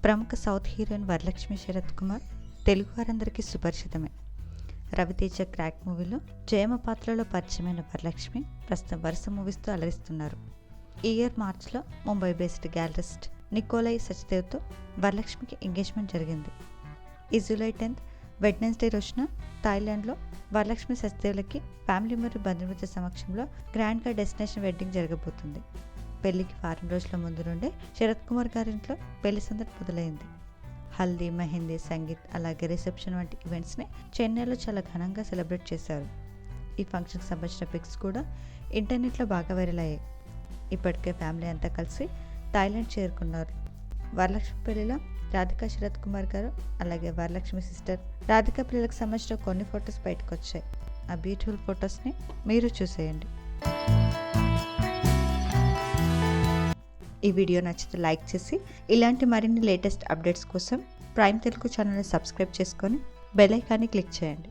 ప్రముఖ south heroine Varalakshmi Sarath Kumar Telugu వారందరికీ సుపరిచితమే. Raviteja crack మూవీలో జయమ పాత్రలో పరిచయమైన వరలక్ష్మి ప్రస్తుతం వరుస మూవీస్తో అలరిస్తున్నారు. ఈ ఇయర్ మార్చ్లో ముంబై బేస్డ్ గ్యాలరిస్ట్ నికోలై సచ్దేవ్తో వరలక్ష్మికి ఎంగేజ్మెంట్ జరిగింది. ఈ జూలై 10 వెడ్నెస్డే రోజున థాయిలాండ్లో వరలక్ష్మి సచ్దేవ్లకి ఫ్యామిలీ మరియు బంధుమిత్రుల సమక్షంలో గ్రాండ్గా డెస్టినేషన్ వెడ్డింగ్ జరగబోతుంది. పెళ్లికి వారం రోజుల ముందు నుండే శరత్ కుమార్ గారింట్లో పెళ్లి సందడి మొదలైంది. హల్దీ, మెహందీ, సంగీత్ అలాగే రిసెప్షన్ వంటి ఈవెంట్స్ని చెన్నైలో చాలా ఘనంగా సెలబ్రేట్ చేశారు. ఈ ఫంక్షన్కి సంబంధించిన పిక్స్ కూడా ఇంటర్నెట్లో బాగా వైరల్ అయ్యాయి. ఇప్పటికే ఫ్యామిలీ అంతా కలిసి థాయిలాండ్ చేరుకున్నారు. వరలక్ష్మి పెళ్లిలో రాధికా శరత్ కుమార్ గారు అలాగే వరలక్ష్మి సిస్టర్ రాధికా పిల్లలకు సంబంధించిన కొన్ని ఫొటోస్ బయటకు వచ్చాయి. ఆ బ్యూటిఫుల్ ఫొటోస్ని మీరు చూసేయండి. ఈ వీడియో నచ్చితే లైక్ చేసి ఇలాంటి మరిన్ని లేటెస్ట్ అప్డేట్స్ కోసం ప్రైమ్ తెలుగు ఛానల్ని సబ్స్క్రైబ్ చేసుకొని బెల్ ఐకాన్ని క్లిక్ చేయండి.